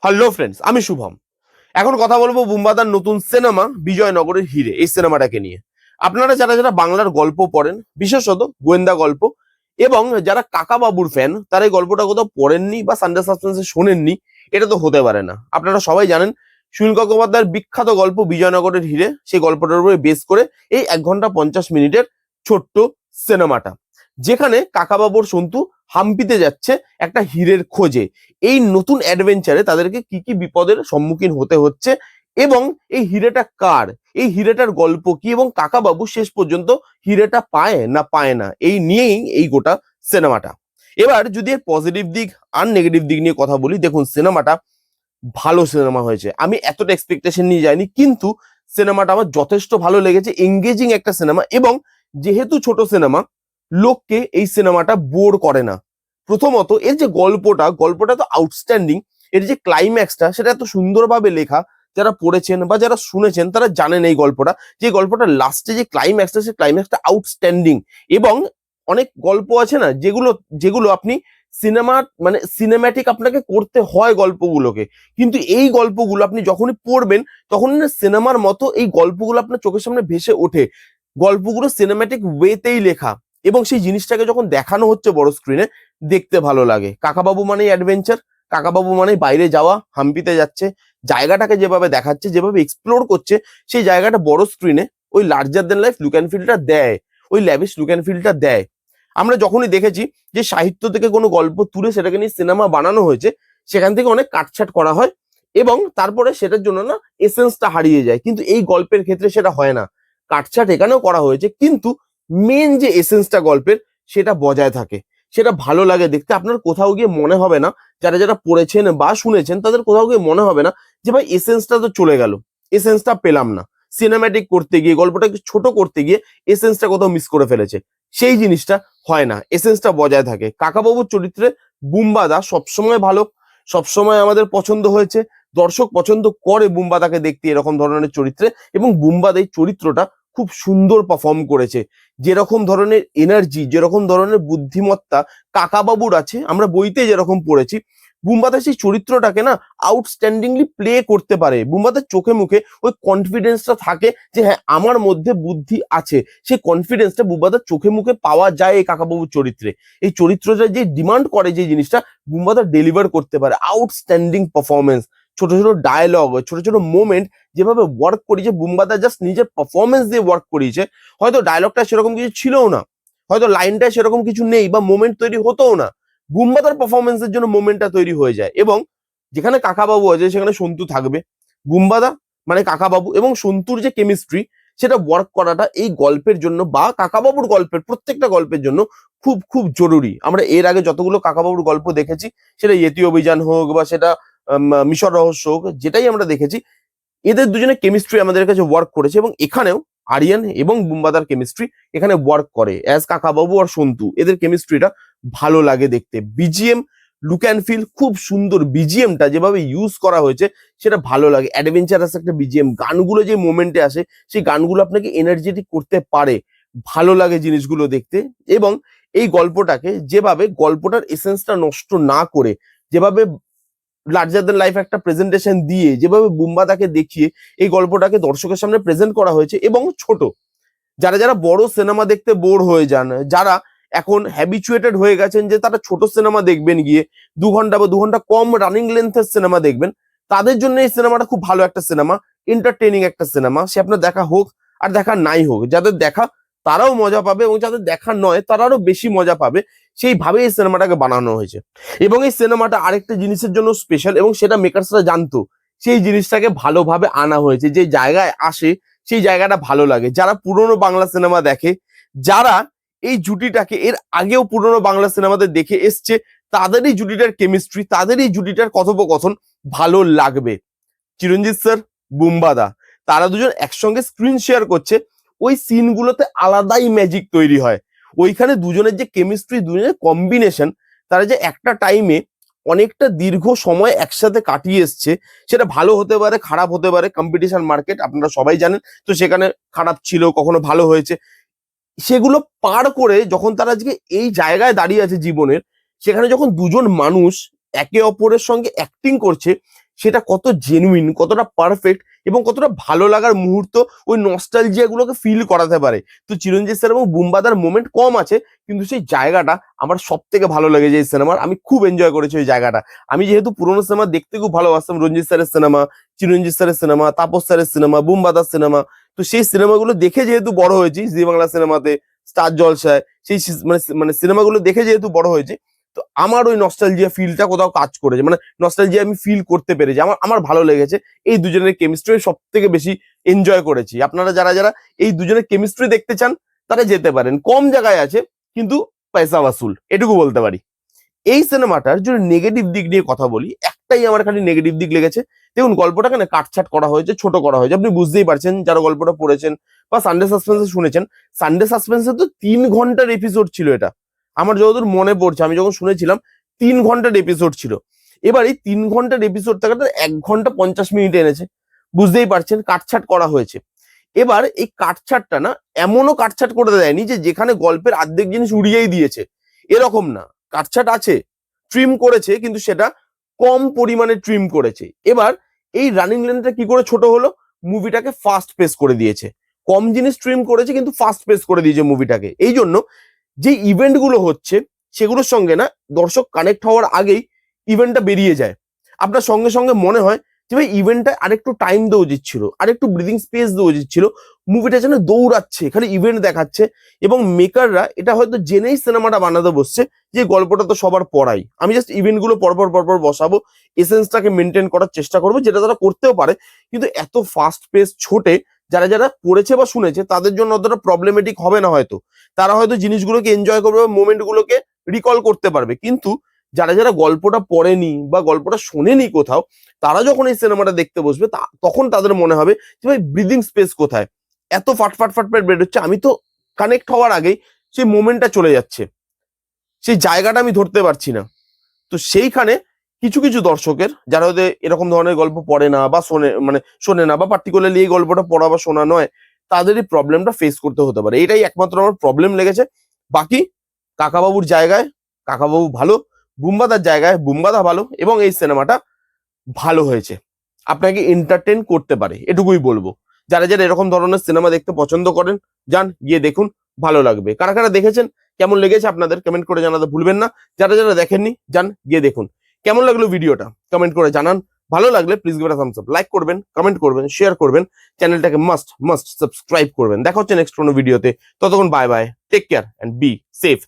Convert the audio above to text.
Hello friends, আমি শুভম। এখন কথা বলবো বুম্বাদার নতুন সিনেমা বিজয়নগরের হিরে এই সিনেমাটাকে নিয়ে। আপনারা যারা যারা বাংলার গল্প পড়েন, বিশেষত গোয়েন্দা গল্প, এবং যারা কাকা বাবুর ফ্যান, তারা এই গল্পটা কোথাও পড়েননি বা সানডে সাসপেন্সে শোনেননি, এটা তো হতে পারে না। আপনারা সবাই জানেন সুনীল গঙ্গোপাধ্যায়ের বিখ্যাত গল্প বিজয়নগরের হিরে, সেই গল্পটার উপরে বেস করে এই 1 ঘন্টা 50 মিনিটের ছোট্ট সিনেমাটা, যেখানে কাকাবাবুর সন্তু হাম্পিতে যাচ্ছে একটা হীরের খোঁজে। এই নতুন অ্যাডভেঞ্চারে তাদেরকে কি কি বিপদের সম্মুখীন হতে হচ্ছে, এবং এই হীরেটা কার, এই হীরেটার গল্প কি, এবং কাকাবাবু শেষ পর্যন্ত হীরেটা পায় না পায় না, এই নিয়েই এই গোটা সিনেমাটা। এবার যদি এর পজিটিভ দিক আর নেগেটিভ দিক নিয়ে কথা বলি, দেখুন সিনেমাটা ভালো সিনেমা হয়েছে। আমি এতটা এক্সপেকটেশন নিয়ে যাইনি, কিন্তু সিনেমাটা আমার যথেষ্ট ভালো লেগেছে, এঙ্গেজিং একটা সিনেমা। এবং যেহেতু ছোট সিনেমা, লোককে এই সিনেমাটা বোর করে না। প্রথমত এর যে গল্পটা তো আউটস্ট্যান্ডিং। এর যে ক্লাইম্যাক্সটা, সেটা এত সুন্দরভাবে লেখা। যারা পড়েছেন বা যারা শুনেছেন তারা জানেন এই গল্পটা, যে গল্পটা লাস্টে যে ক্লাইম্যাক্সটা, সেই ক্লাইম্যাক্সটা আউটস্ট্যান্ডিং। এবং অনেক গল্প আছে না, যেগুলো যেগুলো আপনি সিনেমা মানে সিনেম্যাটিক আপনাকে করতে হয় গল্পগুলোকে, কিন্তু এই গল্পগুলো আপনি যখনই পড়বেন তখন সিনেমার মতো এই গল্পগুলো আপনার চোখের সামনে ভেসে ওঠে। গল্পগুলো সিনেম্যাটিক ওয়েতেই লেখা, এবং সেই জিনিসটাকে যখন দেখানো হচ্ছে বড় স্ক্রিনে, দেখতে ভালো লাগে। কাকাবাবু মানেই অ্যাডভেঞ্চার, কাকাবাবু মানেই বাইরে যাওয়া, হাম্পিতে যাচ্ছে, জায়গাটাকে যেভাবে দেখাচ্ছে, যেভাবে এক্সপ্লোর করছে, সেই জায়গাটা বড় স্ক্রিনে ওই larger then life look and ফিলটা দেয়, ওই ল্যাভিশ লুক অ্যান্ড ফিলটা দেয়। আমরা যখনই দেখেছি যে সাহিত্য থেকে কোনো গল্প তুলে সেটাকে নিয়ে সিনেমা বানানো হয়েছে, সেখান থেকে অনেক কাটছাট করা হয়, এবং তারপরে সেটার জন্য না এসেন্সটা হারিয়ে যায়। কিন্তু এই গল্পের ক্ষেত্রে সেটা হয় না। কাটছাট এখানেও করা হয়েছে, কিন্তু মেন যে এসেন্সটা গল্পের, সেটা বজায় থাকে। সেটা ভালো লাগে দেখতে। আপনার কোথাও গিয়ে মনে হবে না, যারা যারা পড়েছেন বা শুনেছেন তাদের কোথাও গিয়ে মনে হবে না যে ভাই এসেন্সটা তো চলে গেল, এসেন্সটা পেলাম না। সিনেম্যাটিক করতে গিয়ে, গল্পটাকে ছোট করতে গিয়ে এসেন্সটা কোথাও মিস করে ফেলেছে, সেই জিনিসটা হয় না। এসেন্সটা বজায় থাকে। কাকাবাবুর চরিত্রে বুম্বাদা সবসময় ভালো, সবসময় আমাদের পছন্দ হয়েছে। দর্শক পছন্দ করে বুম্বাদাকে দেখতে এরকম ধরনের চরিত্রে, এবং বুম্বাদা এই চরিত্রটা খুব সুন্দর পারফর্ম করেছে। যেরকম ধরনের এনার্জি, যেরকম ধরনের বুদ্ধিমত্তা কাকাবাবুর আছে, আমরা বইতে যেরকম পড়েছি, বুম্বাদা সেই চরিত্রটাকে না আউটস্ট্যান্ডিংলি প্লে করতে পারে। বুম্বাদার চোখে মুখে ওই কনফিডেন্সটা থাকে যে হ্যাঁ, আমার মধ্যে বুদ্ধি আছে। সেই কনফিডেন্সটা বুম্বাদার চোখে মুখে পাওয়া যায় এই কাকাবাবুর চরিত্রে। এই চরিত্রটা যে ডিমান্ড করে, যে জিনিসটা বুম্বাদা ডেলিভার করতে পারে। আউটস্ট্যান্ডিং পারফরমেন্স, ছোট ছোট ডায়লগ, ছোট ছোট মোমেন্ট যেভাবে ওয়ার্ক করেছে বুম্বাদা, জাস্ট নিজের পারফরমেন্স দিয়ে ওয়ার্ক করিয়েছে। হয়তো ডায়লগটা সেরকম কিছু ছিলও না, হয়তো লাইনটা সেরকম কিছু নেই, বা মোমেন্ট তৈরি হতোও না, বুম্বাদার পারফরমেন্সের জন্য মোমেন্টটা তৈরি হয়ে যায়। এবং যেখানে কাকাবাবু আছে সেখানে সন্তু থাকবে। বুম্বাদা মানে কাকাবাবু এবং সন্তুর যে কেমিস্ট্রি, সেটা ওয়ার্ক করাটা এই গল্পের জন্য বা কাকাবাবুর গল্পের প্রত্যেকটা গল্পের জন্য খুব খুব জরুরি। আমরা এর আগে যতগুলো কাকাবাবুর গল্প দেখেছি, সেটা ইয়েতি অভিযান হোক বা সেটা মিশর রহস্য হোক, যেটাই আমরা দেখেছি, এদের দুজনের কেমিস্ট্রি আমাদের কাছে ওয়ার্ক করেছে। এবং এখানেও আরিয়ান এবং বুম্বাদার কেমিস্ট্রি এখানে ওয়ার্ক করে। অ্যাজ কাকাবাবু আর সন্তু, এদের কেমিস্ট্রিটা ভালো লাগে দেখতে। বিজিএম, লুক অ্যান্ড ফিল খুব সুন্দর। বিজিএমটা যেভাবে ইউজ করা হয়েছে সেটা ভালো লাগে। অ্যাডভেঞ্চারাস একটা বিজিএম, গানগুলো যে মোমেন্টে আসে, সেই গানগুলো আপনাকে এনার্জেটিক করতে পারে। ভালো লাগে জিনিসগুলো দেখতে। এবং এই গল্পটাকে যেভাবে, গল্পটার এসেন্সটা নষ্ট না করে, যেভাবে লার্জার দ্যান লাইফ একটা প্রেজেন্টেশন দিয়ে, যেভাবে বুম্বাদাকে দেখিয়ে এই গল্পটাকে দর্শকের সামনে প্রেজেন্ট করা হয়েছে, এবং ছোট, যারা যারা বড় সিনেমা দেখতে বোর হয়ে যান, যারা এখন হ্যাবিচুয়েটেড হয়ে গেছেন যে তারা ছোট সিনেমা দেখবেন গিয়ে, 2 ঘন্টা বা 2 ঘন্টা কম রানিং লেন্থের সিনেমা দেখবেন, তাদের জন্য এই সিনেমাটা খুব ভালো একটা সিনেমা, এন্টারটেইনিং একটা সিনেমা। সে আপনার দেখা হোক আর দেখা নাই হোক, যাদের দেখা তারাও মজা পাবে, এবং যাদের দেখা নয় তারা আরো বেশি মজা পাবে। সেইভাবে এই সিনেমাটাকে বানানো হয়েছে। এবং এই সিনেমাটা আরেকটা জিনিসের জন্য স্পেশাল, এবং সেটা মেকার্সরা জানতো। সেই জিনিসটাকে ভালোভাবে আনা হয়েছে। যে জায়গায় আসে সেই জায়গাটা ভালো লাগে। যারা পুরনো বাংলা সিনেমা দেখে, যারা এই জুটিটাকে এর আগেও পুরনো বাংলা সিনেমাতে দেখে এসছে, তাদেরই জুটিটার কেমিস্ট্রি, তাদেরই জুটিটার কথোপকথন ভালো লাগবে। চিরঞ্জিত স্যার, বুম্বাদা, তারা দুজন একসঙ্গে স্ক্রিন শেয়ার করছে, ওই সিনগুলোতে আলাদাই ম্যাজিক তৈরি হয়। ওইখানে দুজনের যে কেমিস্ট্রি, দুজনের কম্বিনেশন, তারা যে একটা টাইমে অনেকটা দীর্ঘ সময় একসাথে কাটিয়ে এসছে, সেটা ভালো হতে পারে, খারাপ হতে পারে। কম্পিটিশন মার্কেট আপনারা সবাই জানেন, তো সেখানে খারাপ ছিল, কখনো ভালো হয়েছে। সেগুলো পার করে যখন তারা আজকে এই জায়গায় দাঁড়িয়ে আছে জীবনের, সেখানে যখন দুজন মানুষ একে অপরের সঙ্গে অ্যাক্টিং করছে, সেটা কত জেনুইন, কতটা পারফেক্ট এবং কতটা ভালো লাগার মুহূর্ত ওই নস্টালজিয়া গুলোকে ফিল করাতে পারে। তো চিরঞ্জিত স্যার এবং বুম্বাদার মোমেন্ট কম আছে, কিন্তু সেই জায়গাটা আমার সব থেকে ভালো লেগেছে এই সিনেমার। আমি খুব এনজয় করেছি ওই জায়গাটা। আমি যেহেতু পুরোনো সিনেমা দেখতে খুব ভালোবাসতাম, রঞ্জিত স্যারের সিনেমা, চিরঞ্জিত স্যারের সিনেমা, তাপস স্যারের সিনেমা, বুম্বাদার সিনেমা, তো সেই সিনেমাগুলো দেখে যেহেতু বড় হয়েছি জি বাংলা সিনেমাতে, স্টার জলসায়, সেই মানে সিনেমাগুলো দেখে যেহেতু বড় হয়েছে, তো আমার ওই নস্টালজিয়া ফিলটা কোথাও কাজ করেছে, মানে নস্টালজিয়া আমি ফিল করতে পেরেছি। আমার আমার ভালো লেগেছে। এই দুজনের কেমিস্ট্রি সব থেকে বেশি এনজয় করেছি। আপনারা যারা যারা এই দুজনের কেমিস্ট্রি দেখতে চান তারা যেতে পারেন, কম জায়গায় আছে কিন্তু পয়সা ওয়াসুল, এটুকু বলতে পারি। এই সিনেমাটার যদি নেগেটিভ দিক নিয়ে কথা বলি, একটাই আমার খালি নেগেটিভ দিক লেগেছে। দেখুন, গল্পটাকে না কাটছাট করা হয়েছে, ছোট করা হয়েছে। আপনি বুঝতেই পারছেন যারা গল্পটা পড়েছেন বা সানডে সাসপেন্সে শুনেছেন। সানডে সাসপেন্সে তো 3 ঘন্টার এপিসোড ছিল এটা, আমার যতদূর মনে পড়ছে। আমি যখন শুনেছিলাম 3 ঘন্টার এপিসোড ছিল। এবার এই 3 ঘন্টার এপিসোড থেকে 1 ঘন্টা 50 মিনিট এনেছে। বুঝতেই পারছেন কাটছাট করা হয়েছে। এবার এই কাটছাটটা না এমনও কাটছাট করে দেয়নি যে যেখানে গল্পের অর্ধেক জিনিস উড়িয়েই দিয়েছে, এরকম না। কাটছাট আছে, ট্রিম করেছে, কিন্তু সেটা কম পরিমাণে ট্রিম করেছে। এবার এই রানিং লেন্থটা কি করে ছোট হলো, মুভিটাকে ফাস্ট পেস করে দিয়েছে। কম জিনিস ট্রিম করেছে কিন্তু ফাস্ট পেস করে দিয়েছে মুভিটাকে। এই জন্য যে ইভেন্ট গুলো হচ্ছে সেগুলোর সঙ্গে না দর্শক কানেক্ট হওয়ার আগেই ইভেন্টটা বেরিয়ে যায়। আপনার সঙ্গে সঙ্গে মনে হয় যে ভাই ইভেন্টটা আরেকটু টাইম দেওয়া উচিত ছিল, আরেকটু ব্রিদিং স্পেস দেওয়া উচিত ছিল। মুভিটা যেন দৌড়াচ্ছে, খালি ইভেন্ট দেখাচ্ছে। এবং মেকাররা এটা হয়তো জেনেই সিনেমাটা বানাতে বসছে যে গল্পটা তো সবার পড়াই, আমি জাস্ট ইভেন্ট গুলো পরপর পরপর বসাবো, এসেন্সটাকে মেনটেন করার চেষ্টা করবো, যেটা তারা করতেও পারে। কিন্তু এত ফাস্ট পেস ছোটে যারা যারা পড়েছে বা শুনেছে তাদের জন্য অতটা প্রবলেমেটিক হবে না হয়তো। তারা হয়তো জিনিসগুলোকে এনজয় করবে, মোমেন্ট গুলোকে রিকল করতে পারবে। কিন্তু যারা যারা গল্পটা পড়েনি বা গল্পটা শোনেনি কোথাও, তারা যখন এই সিনেমাটা দেখতে বসবে তখন তাদের মনে হবে যে ভাই ব্রিদিং স্পেস কোথায়, এত ফাটফাট ফাটফাট বের হচ্ছে, আমি তো কানেক্ট হওয়ার আগেই সেই মোমেন্টটা চলে যাচ্ছে, সেই জায়গাটা আমি ধরতে পারছি না। তো সেইখানে কিছু কিছু দর্শকের যারা ওদের এরকম ধরনের গল্প পড়ে না বা শোনে না, বা পার্টিকুলারলি এই গল্পটা পড়া বা শোনা নয়, তাদের এই প্রবলেমটা ফেস করতে হতে পারে। এটাই একমাত্র আমার প্রবলেম লেগেছে। বাকি কাকাবাবুর জায়গায় কাকাবাবু ভালো, বুম্বাদার জায়গায় বুম্বাদা ভালো, এবং এই সিনেমাটা ভালো হয়েছে, আপনাকে এন্টারটেন করতে পারে, এটুকুই বলবো। যারা যারা এরকম ধরনের সিনেমা দেখতে পছন্দ করেন, যান গিয়ে দেখুন, ভালো লাগবে। কারা কারা দেখেছেন, কেমন লেগেছে আপনাদের কমেন্ট করে জানাতে ভুলবেন না। যারা যারা দেখেননি যান গিয়ে দেখুন। কেমন লাগলো ভিডিওটা কমেন্ট করে জানান। ভালো লাগলে please give it a Thums up, like করবেন, কমেন্ট করবেন, শেয়ার করবেন, চ্যানেলটাকে মাস্ট সাবস্ক্রাইব করবেন। দেখা হচ্ছে নেক্সট কোনো ভিডিওতে। ততক্ষণ bye bye, take care and be safe.